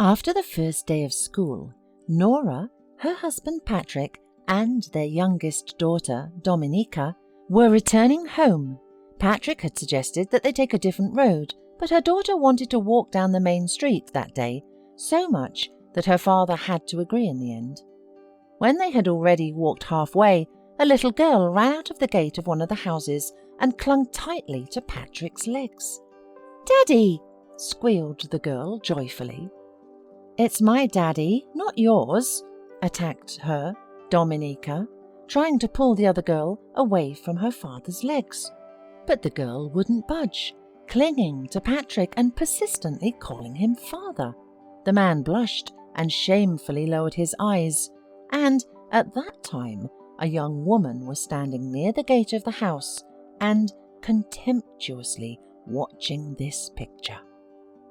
After the first day of school, Nora, her husband Patrick, and their youngest daughter, Dominica, were returning home. Patrick had suggested that they take a different road, but her daughter wanted to walk down the main street that day, so much that her father had to agree in the end. When they had already walked halfway, a little girl ran out of the gate of one of the houses and clung tightly to Patrick's legs. "Daddy!" squealed the girl joyfully. "It's my daddy, not yours," attacked her Dominica, trying to pull the other girl away from her father's legs. But the girl wouldn't budge, clinging to Patrick and persistently calling him father. The man blushed and shamefully lowered his eyes, and at that time a young woman was standing near the gate of the house and contemptuously watching this picture.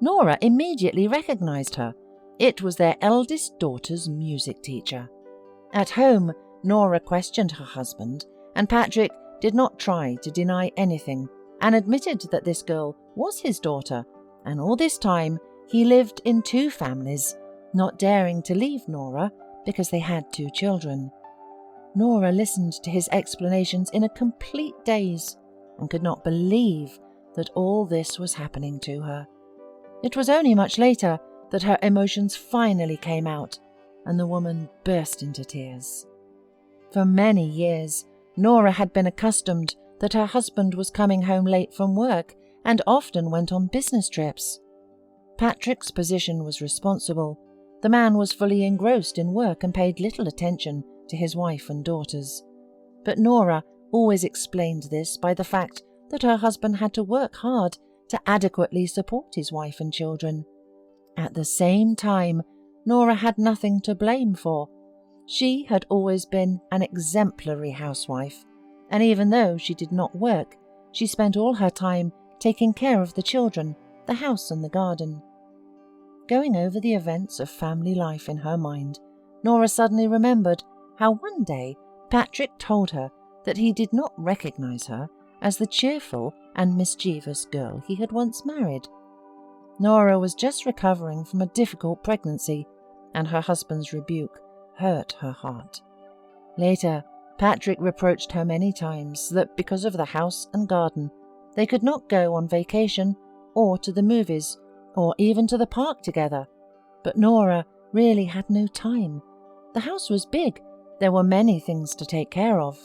Nora immediately recognized her. It was their eldest daughter's music teacher. At home, Nora questioned her husband, and Patrick did not try to deny anything and admitted that this girl was his daughter, and all this time he lived in two families, not daring to leave Nora because they had two children. Nora listened to his explanations in a complete daze and could not believe that all this was happening to her. It was only much later that her emotions finally came out, and the woman burst into tears. For many years, Nora had been accustomed that her husband was coming home late from work and often went on business trips. Patrick's position was responsible. The man was fully engrossed in work and paid little attention to his wife and daughters. But Nora always explained this by the fact that her husband had to work hard to adequately support his wife and children. At the same time, Nora had nothing to blame for. She had always been an exemplary housewife, and even though she did not work, she spent all her time taking care of the children, the house and the garden. Going over the events of family life in her mind, Nora suddenly remembered how one day Patrick told her that he did not recognize her as the cheerful and mischievous girl he had once married. Nora was just recovering from a difficult pregnancy, and her husband's rebuke hurt her heart. Later, Patrick reproached her many times that because of the house and garden, they could not go on vacation or to the movies or even to the park together. But Nora really had no time. The house was big. There were many things to take care of.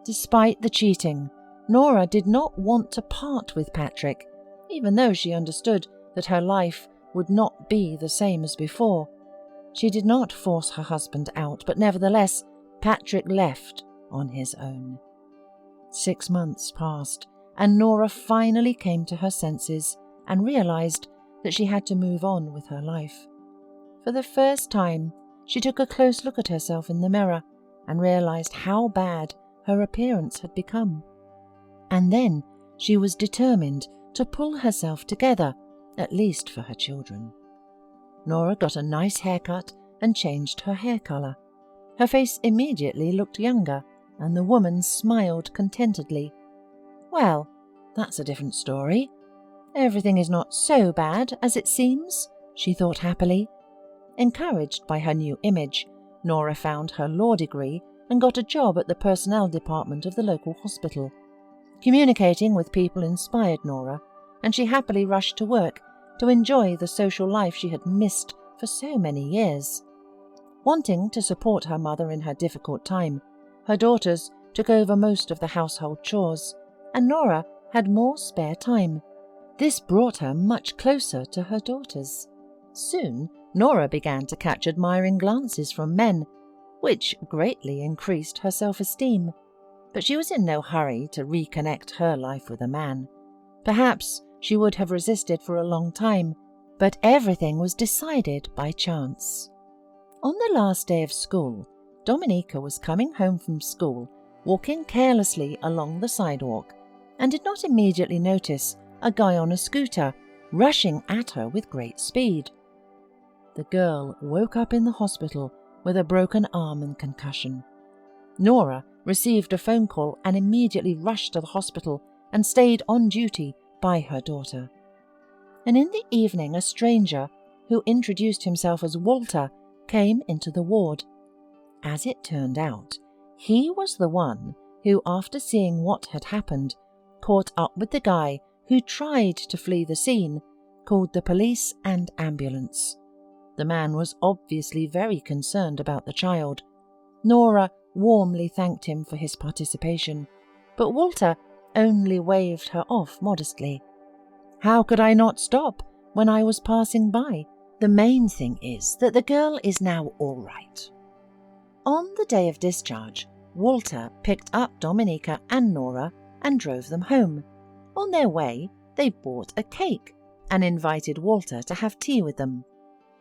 Despite the cheating, Nora did not want to part with Patrick, even though she understood that her life would not be the same as before. She did not force her husband out, but nevertheless, Patrick left on his own. 6 months passed, and Nora finally came to her senses and realized that she had to move on with her life. For the first time, she took a close look at herself in the mirror and realized how bad her appearance had become. And then she was determined to pull herself together, at least for her children. Nora got a nice haircut and changed her hair color. Her face immediately looked younger, and the woman smiled contentedly. "Well, that's a different story. Everything is not so bad as it seems," she thought happily. Encouraged by her new image, Nora found her law degree and got a job at the personnel department of the local hospital. Communicating with people inspired Nora, and she happily rushed to work to enjoy the social life she had missed for so many years. Wanting to support her mother in her difficult time, her daughters took over most of the household chores, and Nora had more spare time. This brought her much closer to her daughters. Soon, Nora began to catch admiring glances from men, which greatly increased her self-esteem. But she was in no hurry to reconnect her life with a man. Perhaps she would have resisted for a long time, but everything was decided by chance. On the last day of school, Dominica was coming home from school, walking carelessly along the sidewalk, and did not immediately notice a guy on a scooter rushing at her with great speed. The girl woke up in the hospital with a broken arm and concussion. Nora received a phone call and immediately rushed to the hospital and stayed on duty by her daughter. And in the evening, a stranger, who introduced himself as Walter, came into the ward. As it turned out, he was the one who, after seeing what had happened, caught up with the guy who tried to flee the scene, called the police and ambulance. The man was obviously very concerned about the child. Nora warmly thanked him for his participation, but Walter only waved her off modestly. "How could I not stop when I was passing by? The main thing is that the girl is now all right." On the day of discharge, Walter picked up Dominica and Nora and drove them home. On their way, they bought a cake and invited Walter to have tea with them.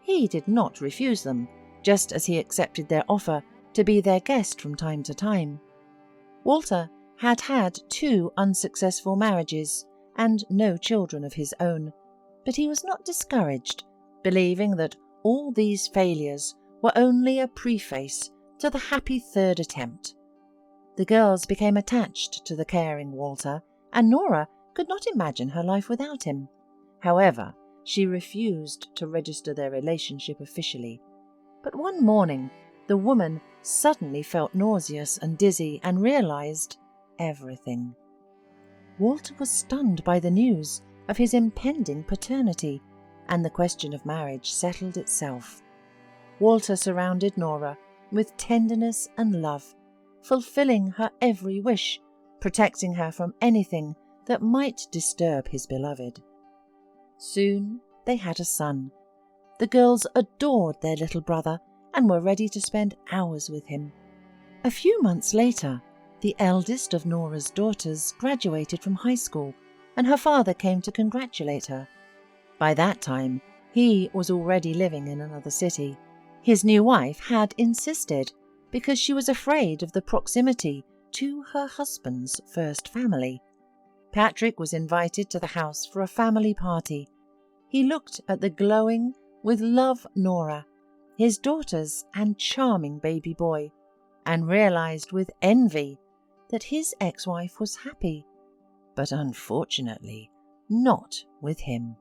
He did not refuse them, just as he accepted their offer to be their guest from time to time. Walter had had 2 unsuccessful marriages and no children of his own, but he was not discouraged, believing that all these failures were only a preface to the happy 3rd attempt. The girls became attached to the caring Walter, and Nora could not imagine her life without him. However, she refused to register their relationship officially. But one morning, the woman suddenly felt nauseous and dizzy and realized everything. Walter was stunned by the news of his impending paternity, and the question of marriage settled itself. Walter surrounded Nora with tenderness and love, fulfilling her every wish, protecting her from anything that might disturb his beloved. Soon they had a son. The girls adored their little brother and were ready to spend hours with him. A few months later, the eldest of Nora's daughters graduated from high school, and her father came to congratulate her. By that time, he was already living in another city. His new wife had insisted because she was afraid of the proximity to her husband's first family. Patrick was invited to the house for a family party. He looked at the glowing with love Nora, his daughters and charming baby boy, and realized with envy that his ex-wife was happy, but unfortunately not with him.